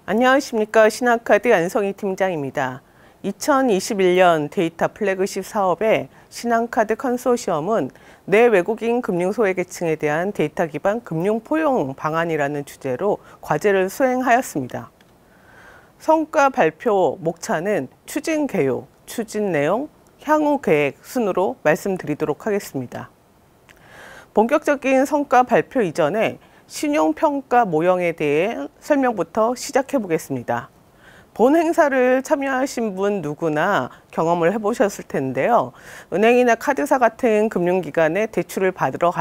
안녕하십니까. 신한카드 안성희 팀장입니다. 2021년 데이터 플래그십 사업의 신한카드 컨소시엄은 내 외국인 금융소외계층에 대한 데이터 기반 금융 포용 방안이라는 주제로 과제를 수행하였습니다. 성과 발표 목차는 추진 개요, 추진 내용, 향후 계획 순으로 말씀드리도록 하겠습니다. 본격적인 성과 발표 이전에 신용평가 모형에 대해 설명부터 시작해 보겠습니다. 본 행사를 참여하신 분 누구나 경험을 해보셨을 텐데요. 은행이나 카드사 같은 금융기관에 대출을 받으러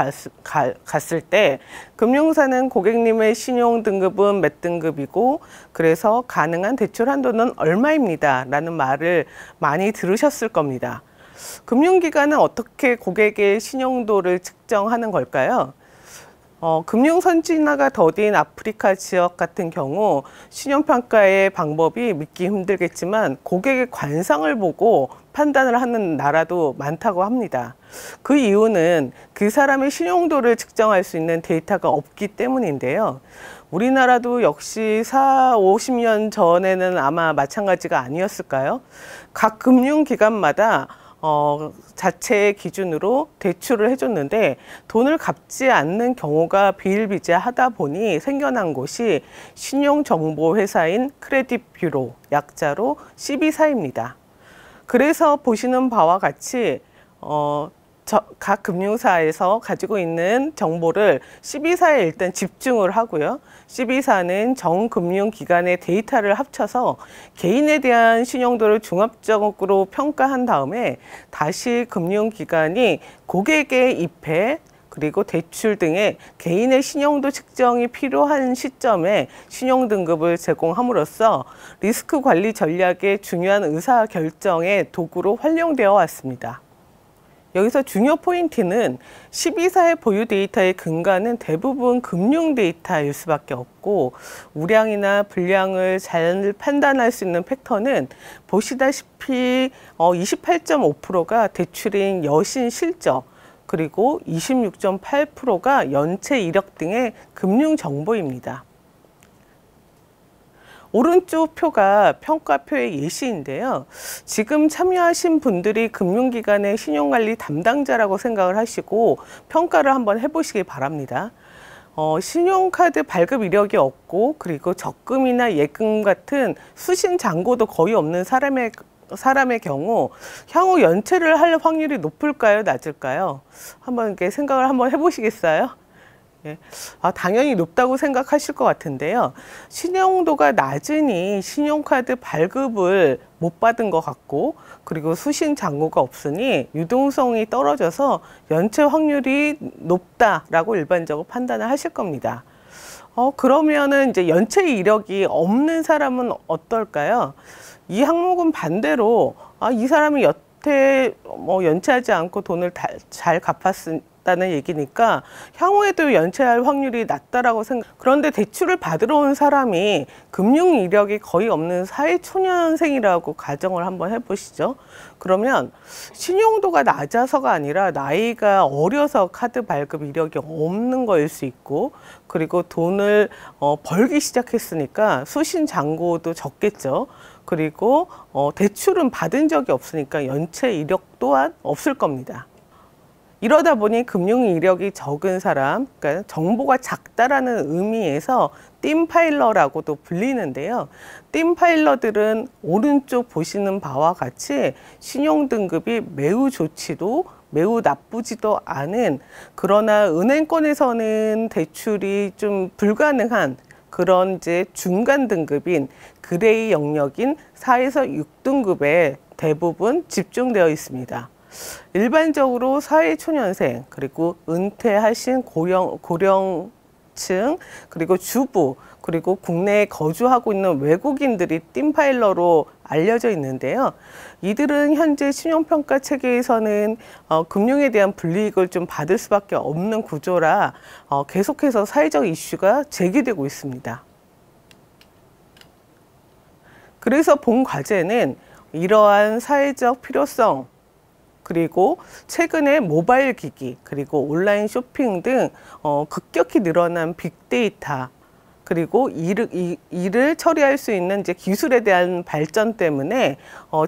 갔을 때 금융사는 고객님의 신용등급은 몇 등급이고 그래서 가능한 대출 한도는 얼마입니다 라는 말을 많이 들으셨을 겁니다. 금융기관은 어떻게 고객의 신용도를 측정하는 걸까요? 금융 선진화가 더딘 아프리카 지역 같은 경우 신용평가의 방법이 믿기 힘들겠지만 고객의 관상을 보고 판단을 하는 나라도 많다고 합니다. 그 이유는 그 사람의 신용도를 측정할 수 있는 데이터가 없기 때문인데요. 우리나라도 역시 50년 전에는 아마 마찬가지가 아니었을까요? 각 금융기관마다 자체의 기준으로 대출을 해줬는데 돈을 갚지 않는 경우가 비일비재하다 보니 생겨난 곳이 신용정보회사인 크레딧뷰로, 약자로 CB사입니다. 그래서 보시는 바와 같이 각 금융사에서 가지고 있는 정보를 CB사에 일단 집중을 하고요. CB사는 전 금융기관의 데이터를 합쳐서 개인에 대한 신용도를 종합적으로 평가한 다음에 다시 금융기관이 고객의 입회, 그리고 대출 등의 개인의 신용도 측정이 필요한 시점에 신용등급을 제공함으로써 리스크 관리 전략의 중요한 의사결정의 도구로 활용되어 왔습니다. 여기서 중요 포인트는 CB사의 보유 데이터의 근간은 대부분 금융 데이터일 수밖에 없고 우량이나 불량을 잘 판단할 수 있는 팩터는 보시다시피 28.5%가 대출인 여신 실적, 그리고 26.8%가 연체 이력 등의 금융 정보입니다. 오른쪽 표가 평가표의 예시인데요. 지금 참여하신 분들이 금융기관의 신용관리 담당자라고 생각을 하시고 평가를 한번 해보시기 바랍니다. 신용카드 발급 이력이 없고 그리고 적금이나 예금 같은 수신 잔고도 거의 없는 사람의 경우 향후 연체를 할 확률이 높을까요? 낮을까요? 한번 이렇게 생각을 한번 해보시겠어요? 예. 당연히 높다고 생각하실 것 같은데요. 신용도가 낮으니 신용카드 발급을 못 받은 것 같고 그리고 수신 잔고가 없으니 유동성이 떨어져서 연체 확률이 높다라고 일반적으로 판단을 하실 겁니다. 그러면은 이제 연체 이력이 없는 사람은 어떨까요? 이 항목은 반대로 이 사람이 여태 연체하지 않고 돈을 잘 갚았다는 얘기니까 향후에도 연체할 확률이 낮다라고 그런데 대출을 받으러 온 사람이 금융 이력이 거의 없는 사회초년생이라고 가정을 한번 해보시죠. 그러면 신용도가 낮아서가 아니라 나이가 어려서 카드 발급 이력이 없는 거일 수 있고 그리고 돈을 벌기 시작했으니까 수신 잔고도 적겠죠. 그리고 대출은 받은 적이 없으니까 연체 이력 또한 없을 겁니다. 이러다 보니 금융 이력이 적은 사람, 그러니까 정보가 작다라는 의미에서 띵파일러라고도 불리는데요. 띵파일러들은 오른쪽 보시는 바와 같이 신용등급이 매우 좋지도 매우 나쁘지도 않은, 그러나 은행권에서는 대출이 좀 불가능한 그런 이제 중간 등급인 그레이 영역인 4에서 6등급에 대부분 집중되어 있습니다. 일반적으로 사회초년생, 그리고 은퇴하신 고령층, 그리고 주부, 그리고 국내에 거주하고 있는 외국인들이 띵파일러로 알려져 있는데요. 이들은 현재 신용평가 체계에서는 금융에 대한 불이익을 좀 받을 수밖에 없는 구조라 계속해서 사회적 이슈가 제기되고 있습니다. 그래서 본 과제는 이러한 사회적 필요성, 그리고 최근에 모바일 기기, 그리고 온라인 쇼핑 등 급격히 늘어난 빅데이터, 그리고 이를 처리할 수 있는 이제 기술에 대한 발전 때문에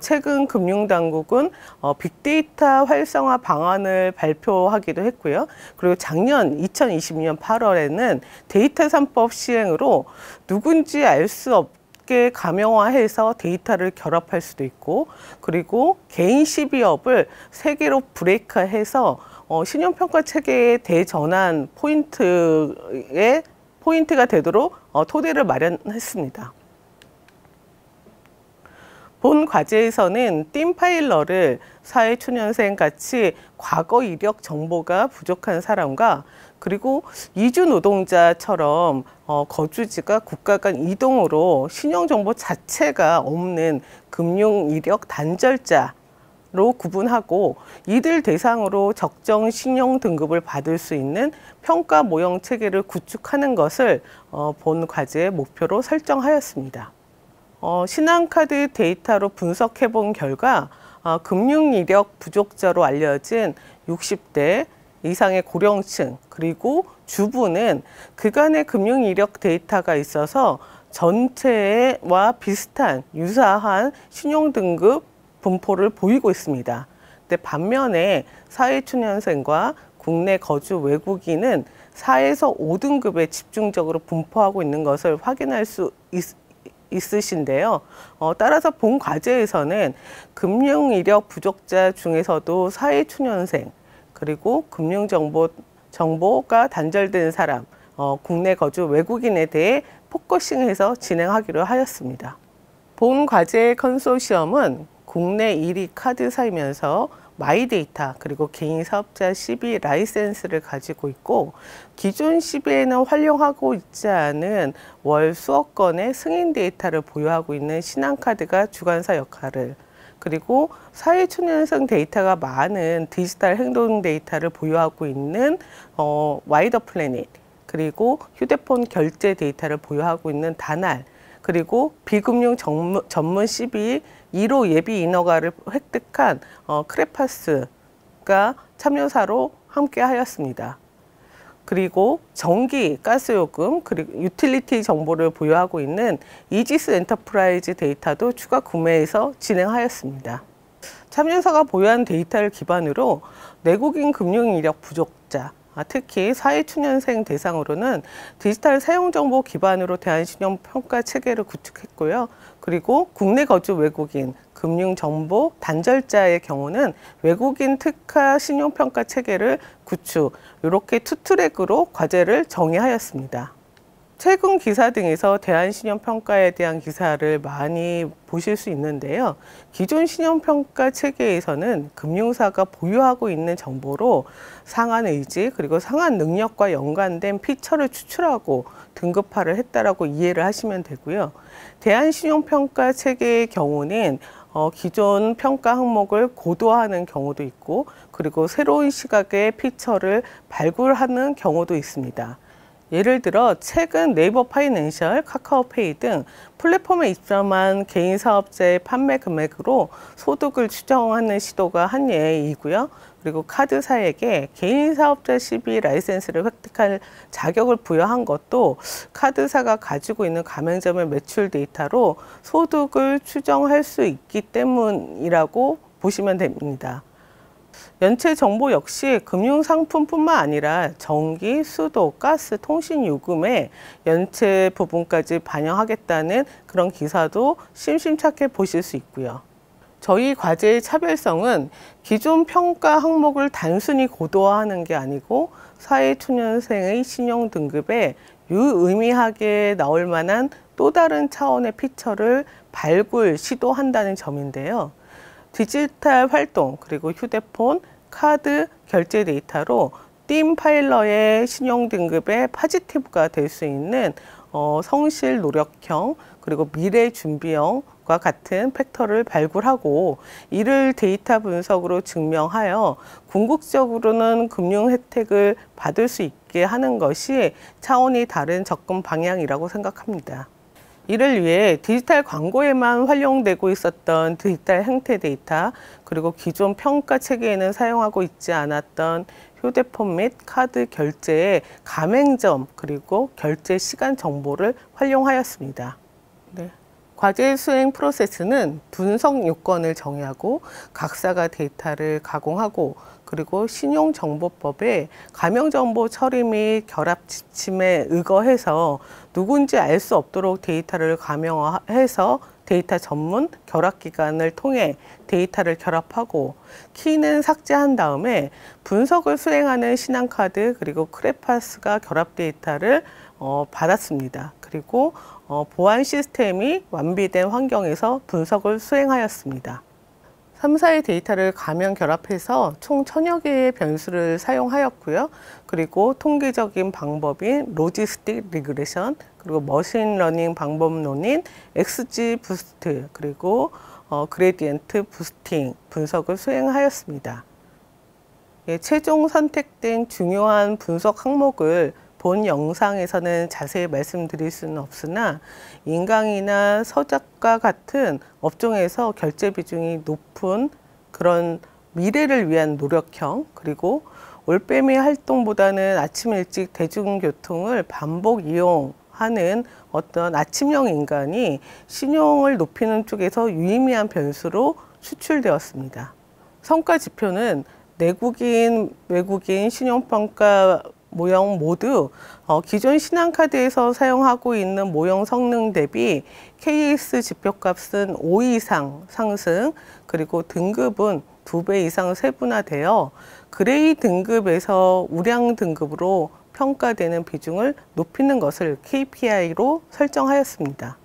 최근 금융당국은 빅데이터 활성화 방안을 발표하기도 했고요. 그리고 작년 2022년 8월에는 데이터 3법 시행으로 누군지 알 수 없게 가명화해서 데이터를 결합할 수도 있고, 그리고 개인 시비업을 세계로 브레이크해서 신용평가 체계의 대전환 포인트가 되도록 토대를 마련했습니다. 본 과제에서는 띵파일러를 사회초년생 같이 과거 이력 정보가 부족한 사람과 그리고 이주 노동자처럼 거주지가 국가 간 이동으로 신용정보 자체가 없는 금융 이력 단절자로 구분하고 이들 대상으로 적정 신용 등급을 받을 수 있는 평가 모형 체계를 구축하는 것을 본 과제의 목표로 설정하였습니다. 신한카드 데이터로 분석해 본 결과 금융 이력 부족자로 알려진 60대 이상의 고령층 그리고 주부는 그간의 금융 이력 데이터가 있어서 전체와 비슷한 유사한 신용등급 분포를 보이고 있습니다. 근데 반면에 사회초년생과 국내 거주 외국인은 4에서 5등급에 집중적으로 분포하고 있는 것을 확인할 수 있으신데요. 따라서 본 과제에서는 금융 이력 부족자 중에서도 사회초년생 그리고 금융정보가 단절된 사람, 국내 거주 외국인에 대해 포커싱해서 진행하기로 하였습니다. 본 과제의 컨소시엄은 국내 1위 카드사이면서 마이데이터 그리고 개인 사업자 CB 라이센스를 가지고 있고 기존 CB에는 활용하고 있지 않은 월 수억 건의 승인 데이터를 보유하고 있는 신한카드가 주관사 역할을, 그리고 사회초년생 데이터가 많은 디지털 행동 데이터를 보유하고 있는 와이더 플래닛, 그리고 휴대폰 결제 데이터를 보유하고 있는 다날, 그리고 비금융 전문 CB 1호 예비 인허가를 획득한 크레파스가 참여사로 함께 하였습니다. 그리고 전기, 가스요금, 그리고 유틸리티 정보를 보유하고 있는 이지스 엔터프라이즈 데이터도 추가 구매해서 진행하였습니다. 참여사가 보유한 데이터를 기반으로 내국인 금융 이력 부족자, 특히 사회초년생 대상으로는 디지털 사용정보 기반으로 대한신용평가 체계를 구축했고요. 그리고 국내 거주 외국인, 금융정보 단절자의 경우는 외국인 특화 신용평가 체계를 구축, 이렇게 투트랙으로 과제를 정의하였습니다. 최근 기사 등에서 대한신용평가에 대한 기사를 많이 보실 수 있는데요. 기존 신용평가 체계에서는 금융사가 보유하고 있는 정보로 상한 의지 그리고 상한 능력과 연관된 피처를 추출하고 등급화를 했다라고 이해를 하시면 되고요. 대한신용평가 체계의 경우는 기존 평가 항목을 고도화하는 경우도 있고 그리고 새로운 시각의 피처를 발굴하는 경우도 있습니다. 예를 들어 최근 네이버 파이낸셜, 카카오페이 등 플랫폼에 입점한 개인 사업자의 판매 금액으로 소득을 추정하는 시도가 한 예이고요. 그리고 카드사에게 개인 사업자 CB 라이센스를 획득할 자격을 부여한 것도 카드사가 가지고 있는 가맹점의 매출 데이터로 소득을 추정할 수 있기 때문이라고 보시면 됩니다. 연체 정보 역시 금융상품뿐만 아니라 전기, 수도, 가스, 통신 요금의 연체 부분까지 반영하겠다는 그런 기사도 심심찮게 보실 수 있고요. 저희 과제의 차별성은 기존 평가 항목을 단순히 고도화하는 게 아니고 사회초년생의 신용 등급에 유의미하게 나올 만한 또 다른 차원의 피처를 발굴, 시도한다는 점인데요. 디지털 활동, 그리고 휴대폰, 카드, 결제 데이터로 띵파일러의 신용 등급의 파지티브가 될 수 있는 성실 노력형, 그리고 미래 준비형과 같은 팩터를 발굴하고 이를 데이터 분석으로 증명하여 궁극적으로는 금융 혜택을 받을 수 있게 하는 것이 차원이 다른 접근 방향이라고 생각합니다. 이를 위해 디지털 광고에만 활용되고 있었던 디지털 행태 데이터, 그리고 기존 평가 체계에는 사용하고 있지 않았던 휴대폰 및 카드 결제의 가맹점 그리고 결제 시간 정보를 활용하였습니다. 네. 과제 수행 프로세스는 분석 요건을 정의하고 각사가 데이터를 가공하고 그리고 신용정보법의 가명정보 처리 및 결합 지침에 의거해서 누군지 알 수 없도록 데이터를 가명화해서 데이터 전문 결합기관을 통해 데이터를 결합하고 키는 삭제한 다음에 분석을 수행하는 신한카드 그리고 크레파스가 결합 데이터를 받았습니다. 그리고 보안 시스템이 완비된 환경에서 분석을 수행하였습니다. 3사의 데이터를 가명 결합해서 총 1000여 개의 변수를 사용하였고요. 그리고 통계적인 방법인 로지스틱 리그레션, 그리고 머신러닝 방법론인 XG 부스트, 그리고 그레디언트 부스팅 분석을 수행하였습니다. 예, 최종 선택된 중요한 분석 항목을 본 영상에서는 자세히 말씀드릴 수는 없으나 인강이나 서적과 같은 업종에서 결제 비중이 높은 그런 미래를 위한 노력형 그리고 올빼미 활동보다는 아침 일찍 대중교통을 반복 이용하는 어떤 아침형 인간이 신용을 높이는 쪽에서 유의미한 변수로 추출되었습니다. 성과 지표는 내국인, 외국인 신용평가 모형 모두 기존 신한카드에서 사용하고 있는 모형 성능 대비 KS 지표값은 5 이상 상승, 그리고 등급은 2배 이상 세분화되어 그레이 등급에서 우량 등급으로 평가되는 비중을 높이는 것을 KPI로 설정하였습니다.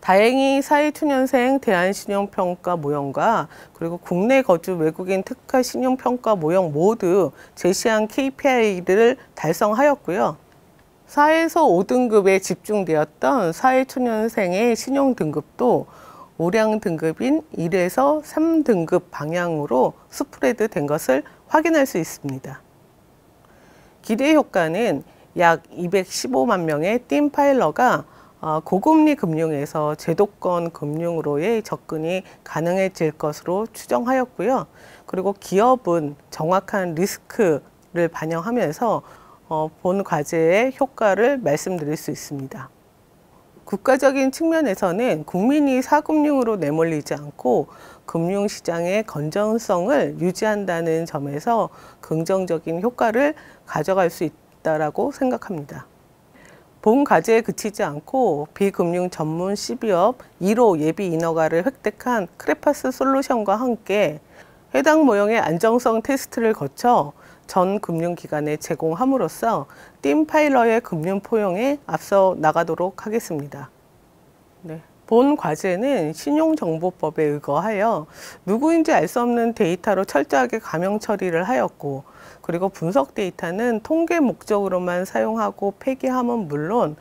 다행히 사회초년생 대한신용평가 모형과 그리고 국내 거주 외국인 특화 신용평가 모형 모두 제시한 KPI를 달성하였고요. 4에서 5등급에 집중되었던 사회초년생의 신용등급도 우량 등급인 1에서 3등급 방향으로 스프레드 된 것을 확인할 수 있습니다. 기대 효과는 약 215만 명의 띵파일러가 고금리 금융에서 제도권 금융으로의 접근이 가능해질 것으로 추정하였고요. 그리고 기업은 정확한 리스크를 반영하면서 본 과제의 효과를 말씀드릴 수 있습니다. 국가적인 측면에서는 국민이 사금융으로 내몰리지 않고 금융시장의 건전성을 유지한다는 점에서 긍정적인 효과를 가져갈 수 있다고 생각합니다. 본 과제에 그치지 않고 비금융 전문 CB업 1호 예비 인허가를 획득한 크레파스 솔루션과 함께 해당 모형의 안정성 테스트를 거쳐 전 금융기관에 제공함으로써 띵파일러의 금융 포용에 앞서 나가도록 하겠습니다. 네. 본 과제는 신용정보법에 의거하여 누구인지 알 수 없는 데이터로 철저하게 가명 처리를 하였고, 그리고 분석 데이터는 통계 목적으로만 사용하고 폐기함은 물론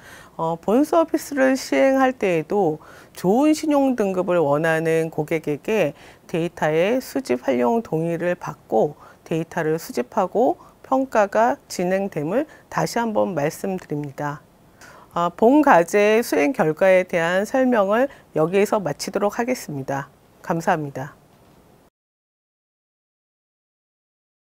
본 서비스를 시행할 때에도 좋은 신용 등급을 원하는 고객에게 데이터의 수집 활용 동의를 받고 데이터를 수집하고 평가가 진행됨을 다시 한번 말씀드립니다. 본 과제 수행 결과에 대한 설명을 여기에서 마치도록 하겠습니다. 감사합니다.